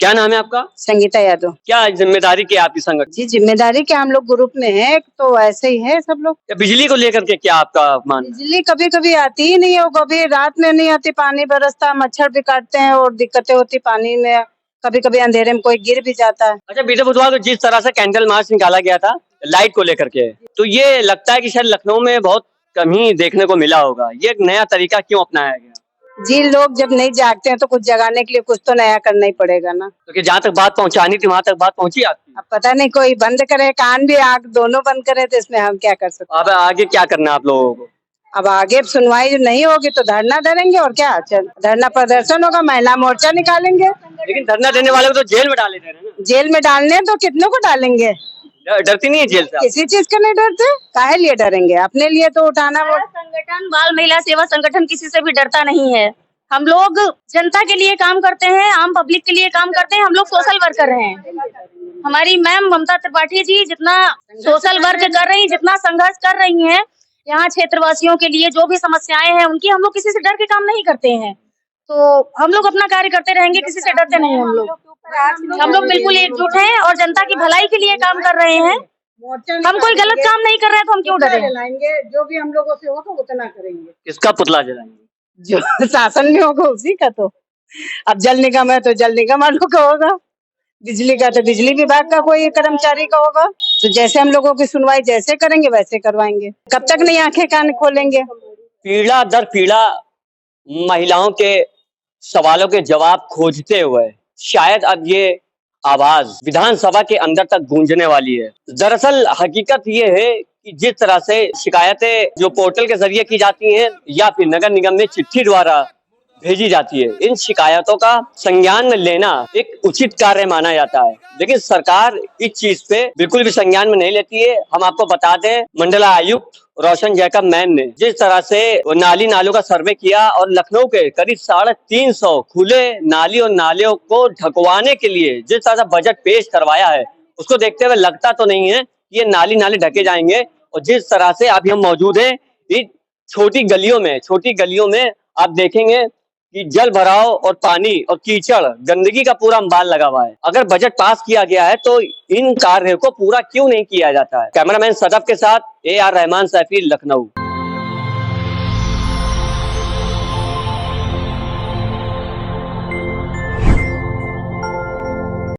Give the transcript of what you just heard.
क्या नाम है आपका? संगीता यादव। क्या जिम्मेदारी क्या है आपकी संगठन? जी, जिम्मेदारी क्या, हम लोग ग्रुप में हैं तो ऐसे ही है सब लोग। या बिजली को लेकर के क्या आपका मानना है? बिजली कभी कभी आती ही नहीं है, कभी रात में नहीं आती, पानी बरसता, मच्छर भी काटते हैं और दिक्कतें होती पानी में। कभी कभी अंधेरे में कोई गिर भी जाता है। अच्छा, बीते बुधवार को जिस तरह से कैंडल मार्च निकाला गया था लाइट को लेकर के, तो ये लगता है कि शायद लखनऊ में बहुत कम ही देखने को मिला होगा। ये एक नया तरीका क्यों अपनाया गया? जी, लोग जब नहीं जागते हैं तो कुछ जगाने के लिए कुछ तो नया करना ही पड़ेगा ना। तो जहाँ तक बात पहुंचानी थी वहां तक बात पहुंची आपकी? अब पता नहीं, कोई बंद करे, कान भी आँख दोनों बंद करे, तो इसमें हम क्या कर सकते हैं। अब आगे क्या करना है आप लोगों को? अब आगे सुनवाई नहीं होगी तो धरना धरेंगे, और क्या, चल धरना प्रदर्शन होगा, महिला मोर्चा निकालेंगे। लेकिन धरना देने वाले को तो जेल में डाले दे रहे हैं ना। जेल में डालने हैं तो कितनों को डालेंगे। डरती नहीं है जेल से आप? किसी चीज के नहीं डरते, काहे लिए डरेंगे, अपने लिए तो उठाना। वो संगठन बाल महिला सेवा संगठन किसी से भी डरता नहीं है। हम लोग जनता के लिए काम करते हैं, आम पब्लिक के लिए काम करते हैं। हम लोग सोशल वर्कर हैं। हमारी मैम ममता त्रिपाठी जी जितना सोशल वर्क कर रही, जितना संघर्ष कर रही हैं यहाँ क्षेत्रवासियों के लिए, जो भी समस्याएं हैं उनकी, हम लोग किसी से डर के काम नहीं करते हैं। तो हम लोग अपना कार्य करते रहेंगे, किसी से डरते नहीं। हम लोग बिल्कुल एकजुट हैं और जनता की भलाई के लिए काम कर रहे हैं। हम कोई गलत काम नहीं कर रहे हैं तो हम क्यों डरे? जो भी हम लोगों से होगा उतना करेंगे। किसका पुतला जलाएंगे? जो शासन में होगा उसी का। तो अब जल निगम है तो जल निगम वालों का होगा, बिजली का तो बिजली विभाग का कोई कर्मचारी का होगा। तो जैसे हम लोगों की सुनवाई जैसे करेंगे वैसे करवाएंगे। कब तक नहीं आंखें कान खोलेंगे। पीढ़ा दर पीढ़ा महिलाओं के सवालों के जवाब खोजते हुए शायद अब ये आवाज विधानसभा के अंदर तक गूंजने वाली है। दरअसल हकीकत ये है कि जिस तरह से शिकायतें जो पोर्टल के जरिए की जाती हैं या फिर नगर निगम में चिट्ठी द्वारा भेजी जाती है, इन शिकायतों का संज्ञान में लेना एक उचित कार्य माना जाता है, लेकिन सरकार इस चीज पे बिल्कुल भी संज्ञान में नहीं लेती है। हम आपको बता दें, मंडलायुक्त रोशन जैकब मैन ने जिस तरह से नाली नालों का सर्वे किया और लखनऊ के करीब 350 खुले नाली और नालियों को ढकवाने के लिए जिस तरह से बजट पेश करवाया है, उसको देखते हुए लगता तो नहीं है कि ये नाली नाले ढके जाएंगे। और जिस तरह से अभी हम मौजूद हैं इन छोटी गलियों में आप देखेंगे कि जल भराव और पानी और कीचड़ गंदगी का पूरा अंबार लगा हुआ है। अगर बजट पास किया गया है तो इन कार्यों को पूरा क्यों नहीं किया जाता है? कैमरामैन सदफ के साथ AR रहमान सैफी, लखनऊ।